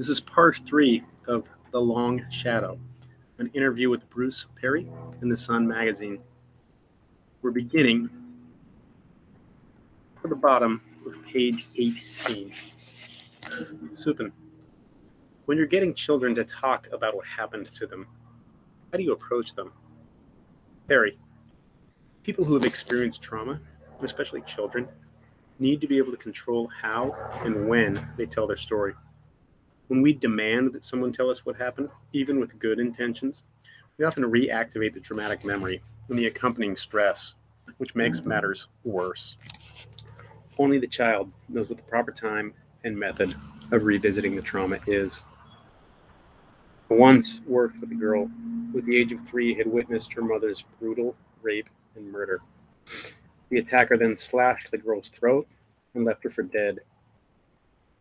This is part 3 of The Long Shadow, an interview with Bruce Perry in The Sun magazine. We're beginning at the bottom of page 18. Supin, when you're getting children to talk about what happened to them, how do you approach them? Perry, people who have experienced trauma, especially children, need to be able to control how and when they tell their story. When we demand that someone tell us what happened, even with good intentions, we often reactivate the traumatic memory and the accompanying stress, which makes matters worse. Only the child knows what the proper time and method of revisiting the trauma is. I once worked with a girl who at the age of 3 had witnessed her mother's brutal rape and murder. The attacker then slashed the girl's throat and left her for dead.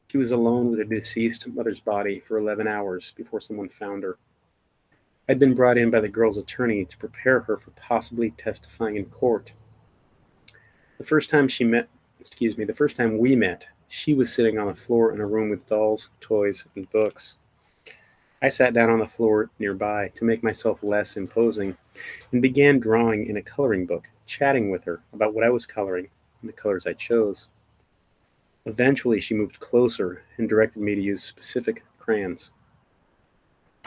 She was alone with her deceased mother's body for 11 hours before someone found her. I'd been brought in by the girl's attorney to prepare her for possibly testifying in court. The first time we met, she was sitting on the floor in a room with dolls, toys, and books. I sat down on the floor nearby to make myself less imposing and began drawing in a coloring book, chatting with her about what I was coloring and the colors I chose. Eventually, she moved closer and directed me to use specific crayons.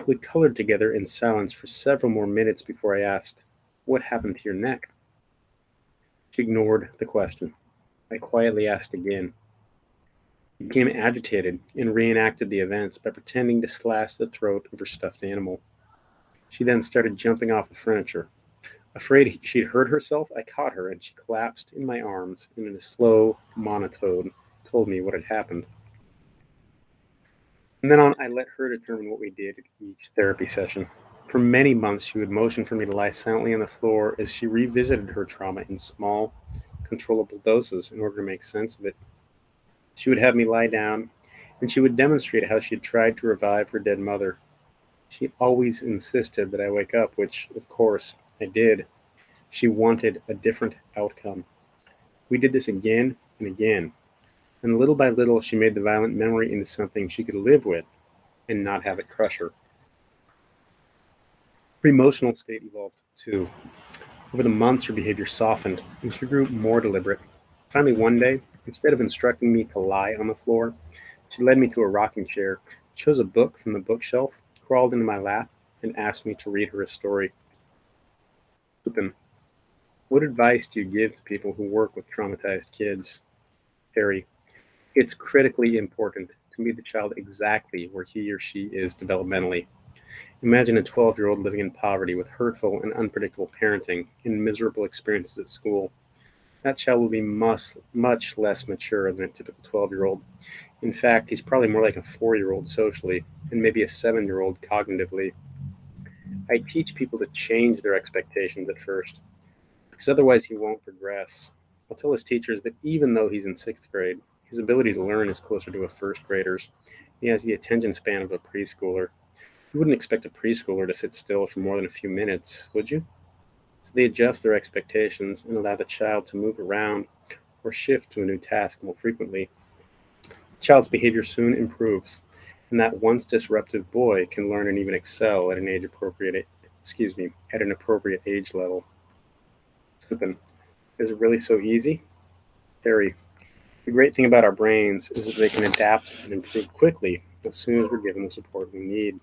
We colored together in silence for several more minutes before I asked, "What happened to your neck?" She ignored the question. I quietly asked again. She became agitated and reenacted the events by pretending to slash the throat of her stuffed animal. She then started jumping off the furniture. Afraid she'd hurt herself, I caught her and she collapsed in my arms and in a slow monotone told me what had happened. From then on, I let her determine what we did at each therapy session. For many months, she would motion for me to lie silently on the floor as she revisited her trauma in small, controllable doses in order to make sense of it. She would have me lie down, and she would demonstrate how she had tried to revive her dead mother. She always insisted that I wake up, which, of course, I did. She wanted a different outcome. We did this again and again. And little by little, she made the violent memory into something she could live with and not have it crush her. Her emotional state evolved too. Over the months, her behavior softened and she grew more deliberate. Finally, one day, instead of instructing me to lie on the floor, she led me to a rocking chair, chose a book from the bookshelf, crawled into my lap, and asked me to read her a story. Supin, what advice do you give to people who work with traumatized kids? Perry, it's critically important to meet the child exactly where he or she is developmentally. Imagine a 12-year-old living in poverty with hurtful and unpredictable parenting and miserable experiences at school. That child will be much less mature than a typical 12-year-old. In fact, he's probably more like a 4-year-old socially and maybe a 7-year-old cognitively. I teach people to change their expectations at first, because otherwise he won't progress. I'll tell his teachers that even though he's in 6th grade, his ability to learn is closer to a first grader's. He has the attention span of a preschooler. You wouldn't expect a preschooler to sit still for more than a few minutes, would you? So they adjust their expectations and allow the child to move around or shift to a new task more frequently. The child's behavior soon improves, and that once disruptive boy can learn and even excel at an appropriate age level. Supin, is it really so easy? Harry, the great thing about our brains is that they can adapt and improve quickly as soon as we're given the support we need.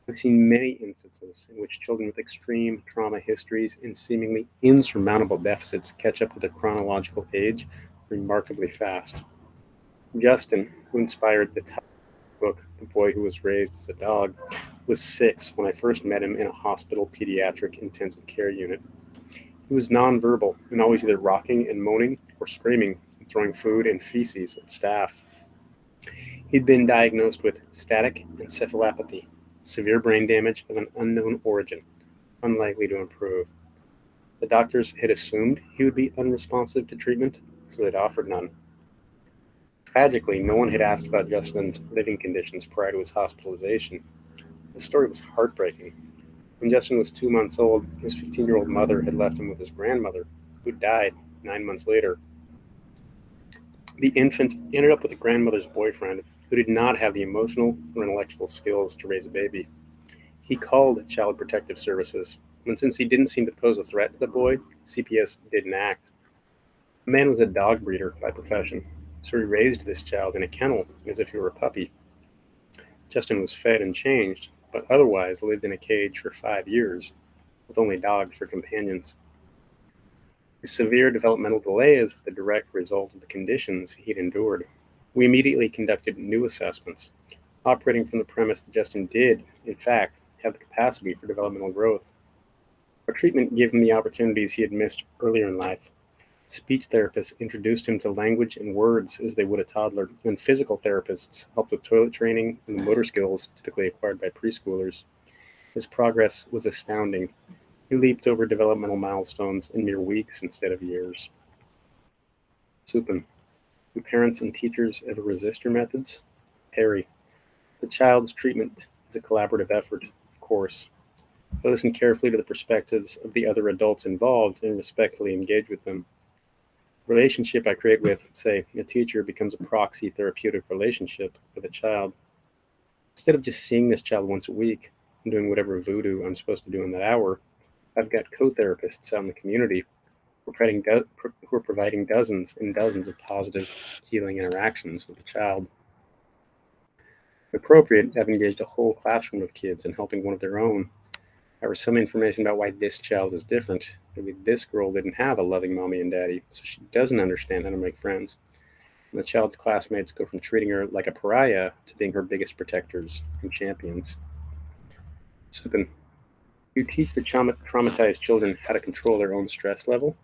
I've seen many instances in which children with extreme trauma histories and seemingly insurmountable deficits catch up with their chronological age remarkably fast. Justin, who inspired the book The Boy Who Was Raised as a Dog, was 6 when I first met him in a hospital pediatric intensive care unit. He was nonverbal and always either rocking and moaning or screaming and throwing food and feces at staff. He'd been diagnosed with static encephalopathy, severe brain damage of an unknown origin, unlikely to improve. The doctors had assumed he would be unresponsive to treatment, so they'd offered none. Tragically, no one had asked about Justin's living conditions prior to his hospitalization. The story was heartbreaking. When Justin was 2 months old, his 15-year-old mother had left him with his grandmother, who died 9 months later. The infant ended up with the grandmother's boyfriend, who did not have the emotional or intellectual skills to raise a baby. He called Child Protective Services, and since he didn't seem to pose a threat to the boy, CPS didn't act. The man was a dog breeder by profession, so he raised this child in a kennel as if he were a puppy. Justin was fed and changed, but otherwise lived in a cage for 5 years, with only dogs for companions. His severe developmental delays were the direct result of the conditions he'd endured. We immediately conducted new assessments, operating from the premise that Justin did, in fact, have the capacity for developmental growth. Our treatment gave him the opportunities he had missed earlier in life. Speech therapists introduced him to language and words as they would a toddler, and physical therapists helped with toilet training and the motor skills typically acquired by preschoolers. His progress was astounding. He leaped over developmental milestones in mere weeks instead of years. Supin. Do parents and teachers ever resist your methods? Harry. The child's treatment is a collaborative effort, of course. I listen carefully to the perspectives of the other adults involved and respectfully engage with them. The relationship I create with, say, a teacher becomes a proxy therapeutic relationship for the child. Instead of just seeing this child once a week and doing whatever voodoo I'm supposed to do in that hour, I've got co-therapists out in the community who are providing dozens and dozens of positive healing interactions with the child. If appropriate, I've engaged a whole classroom of kids in helping one of their own. There was some information about why this child is different. Maybe this girl didn't have a loving mommy and daddy, so she doesn't understand how to make friends. And the child's classmates go from treating her like a pariah to being her biggest protectors and champions. Supin. You teach the traumatized children how to control their own stress level?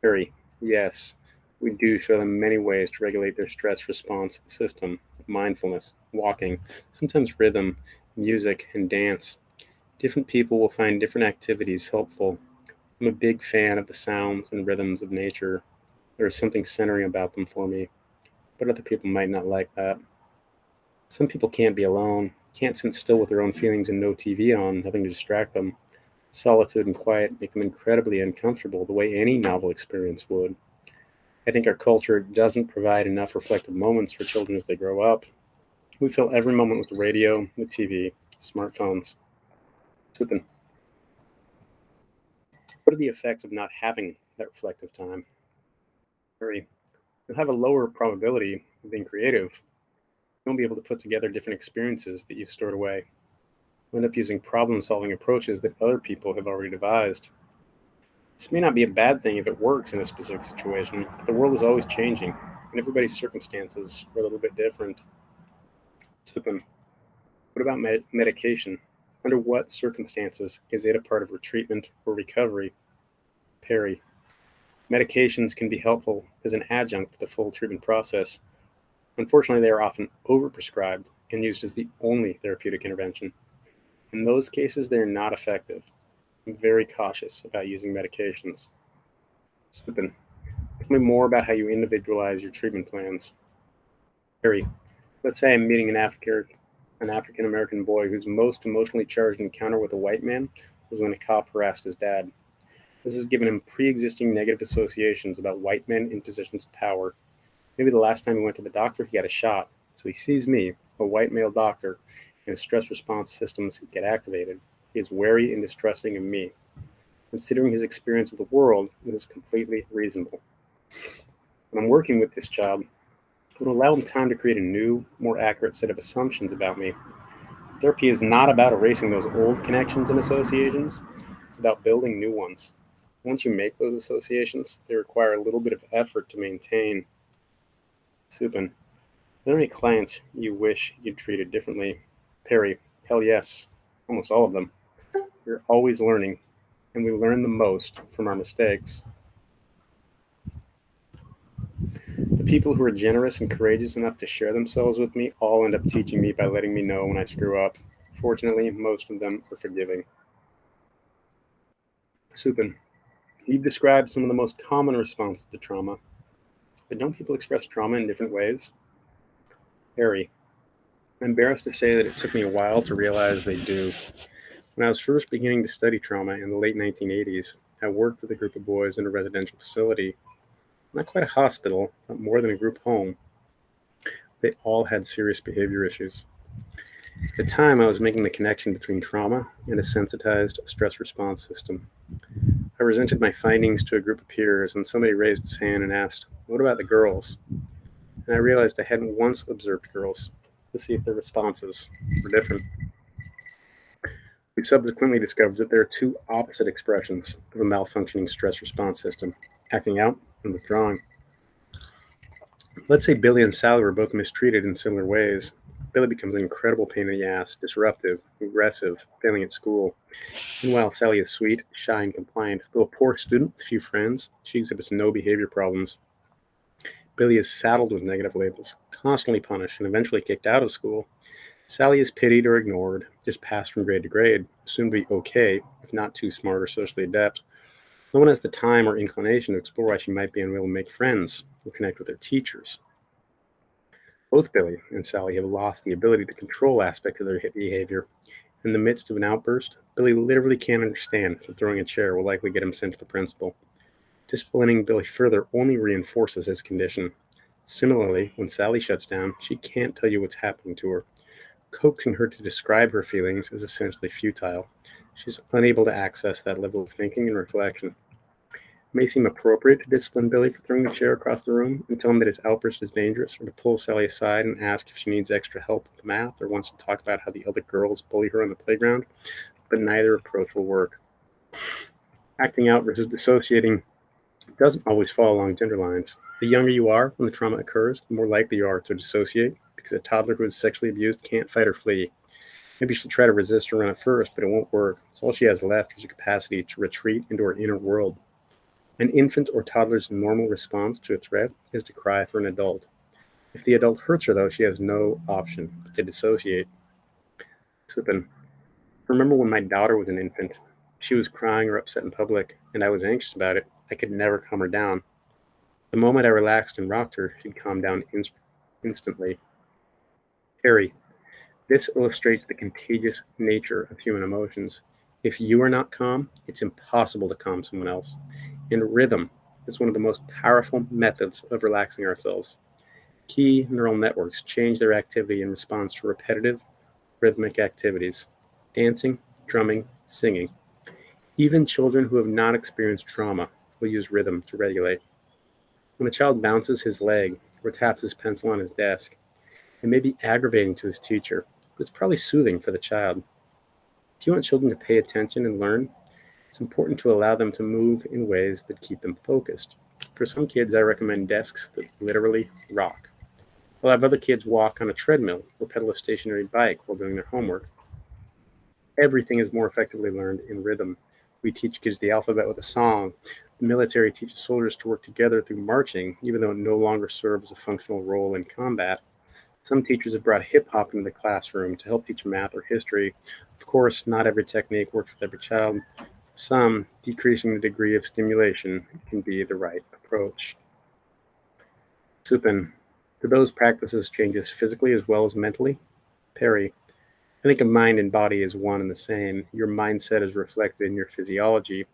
Harry. Yes, we do show them many ways to regulate their stress response system: mindfulness, walking, sometimes rhythm, music, and dance. Different people will find different activities helpful. I'm a big fan of the sounds and rhythms of nature. There is something centering about them for me, but other people might not like that. Some people can't be alone, can't sit still with their own feelings and no TV on, nothing to distract them. Solitude and quiet make them incredibly uncomfortable, the way any novel experience would. I think our culture doesn't provide enough reflective moments for children as they grow up. We fill every moment with the radio, the TV, smartphones. Supin. What are the effects of not having that reflective time? Harry. You'll have a lower probability of being creative. You won't be able to put together different experiences that you've stored away. You'll end up using problem-solving approaches that other people have already devised. This may not be a bad thing if it works in a specific situation, but the world is always changing, and everybody's circumstances are a little bit different. Supin. What about medication? Under what circumstances is it a part of treatment or recovery? Perry. Medications can be helpful as an adjunct to the full treatment process. Unfortunately, they are often overprescribed and used as the only therapeutic intervention. In those cases, they are not effective. I'm very cautious about using medications. Supin. Tell me more about how you individualize your treatment plans. Harry. Let's say I'm meeting an African American boy whose most emotionally charged encounter with a white man was when a cop harassed his dad. This has given him pre-existing negative associations about white men in positions of power. Maybe the last time he went to the doctor, he got a shot. So he sees me, a white male doctor, and his stress response systems get activated. He is wary and distrusting of me. Considering his experience of the world, it is completely reasonable. When I'm working with this child, I will allow him time to create a new, more accurate set of assumptions about me. Therapy is not about erasing those old connections and associations. It's about building new ones. Once you make those associations, they require a little bit of effort to maintain. Supin. Are there any clients you wish you'd treated differently? Perry. Hell yes. Almost all of them. We're always learning, and we learn the most from our mistakes. The people who are generous and courageous enough to share themselves with me all end up teaching me by letting me know when I screw up. Fortunately, most of them are forgiving. Supin. You've described some of the most common responses to trauma, but don't people express trauma in different ways? Harry. I'm embarrassed to say that it took me a while to realize they do. When I was first beginning to study trauma in the late 1980s, I worked with a group of boys in a residential facility, not quite a hospital, but more than a group home. They all had serious behavior issues. At the time, I was making the connection between trauma and a sensitized stress response system. I presented my findings to a group of peers, and somebody raised his hand and asked, "What about the girls?" And I realized I hadn't once observed girls to see if their responses were different. We subsequently discovered that there are two opposite expressions of a malfunctioning stress response system: acting out and withdrawing. Let's say Billy and Sally were both mistreated in similar ways. Billy becomes an incredible pain in the ass, disruptive, aggressive, failing at school. Meanwhile, Sally is sweet, shy, and compliant. Though a poor student with few friends, she exhibits no behavior problems. Billy is saddled with negative labels, constantly punished, and eventually kicked out of school. Sally is pitied or ignored, just passed from grade to grade, assumed to be okay, if not too smart or socially adept. No one has the time or inclination to explore why she might be unable to make friends or connect with her teachers. Both Billy and Sally have lost the ability to control aspects of their behavior. In the midst of an outburst, Billy literally can't understand that throwing a chair will likely get him sent to the principal. Disciplining Billy further only reinforces his condition. Similarly, when Sally shuts down, she can't tell you what's happening to her. Coaxing her to describe her feelings is essentially futile. She's unable to access that level of thinking and reflection. It may seem appropriate to discipline Billy for throwing the chair across the room and tell him that his outburst is dangerous, or to pull Sally aside and ask if she needs extra help with math or wants to talk about how the other girls bully her on the playground, but neither approach will work. Acting out versus dissociating doesn't always fall along gender lines. The younger you are when the trauma occurs, the more likely you are to dissociate, because a toddler who is sexually abused can't fight or flee. Maybe she'll try to resist or run at first, but it won't work. So all she has left is a capacity to retreat into her inner world. An infant or toddler's normal response to a threat is to cry for an adult. If the adult hurts her, though, she has no option but to dissociate. Sippin. Remember when my daughter was an infant? She was crying or upset in public, and I was anxious about it. I could never calm her down. The moment I relaxed and rocked her, she'd calm down instantly. Harry, this illustrates the contagious nature of human emotions. If you are not calm, it's impossible to calm someone else. And rhythm is one of the most powerful methods of relaxing ourselves. Key neural networks change their activity in response to repetitive, rhythmic activities: dancing, drumming, singing. Even children who have not experienced trauma will use rhythm to regulate. When a child bounces his leg or taps his pencil on his desk, it may be aggravating to his teacher, but it's probably soothing for the child. If you want children to pay attention and learn, it's important to allow them to move in ways that keep them focused. For some kids, I recommend desks that literally rock. I'll have other kids walk on a treadmill or pedal a stationary bike while doing their homework. Everything is more effectively learned in rhythm. We teach kids the alphabet with a song. The military teaches soldiers to work together through marching, even though it no longer serves a functional role in combat. Some teachers have brought hip hop into the classroom to help teach math or history. Of course, not every technique works with every child. For some, decreasing the degree of stimulation can be the right approach. Supin, do those practices change us physically as well as mentally? Perry, I think of mind and body as one and the same. Your mindset is reflected in your physiology.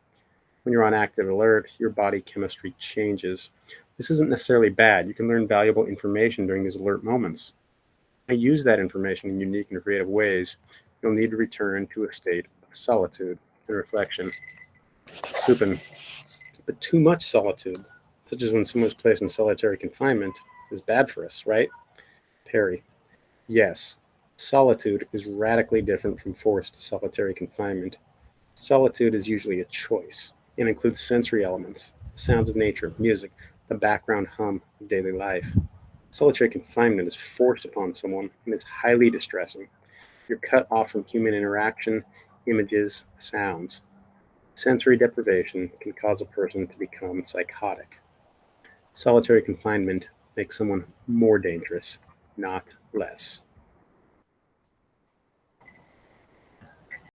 When you're on active alert, your body chemistry changes. This isn't necessarily bad. You can learn valuable information during these alert moments. I use that information in unique and creative ways. You'll need to return to a state of solitude and reflection. Supin, but too much solitude, such as when someone's placed in solitary confinement, is bad for us, right? Perry, yes. Solitude is radically different from forced solitary confinement. Solitude is usually a choice and includes sensory elements, sounds of nature, music, the background hum of daily life. Solitary confinement is forced upon someone and is highly distressing. You're cut off from human interaction, images, sounds. Sensory deprivation can cause a person to become psychotic. Solitary confinement makes someone more dangerous, not less.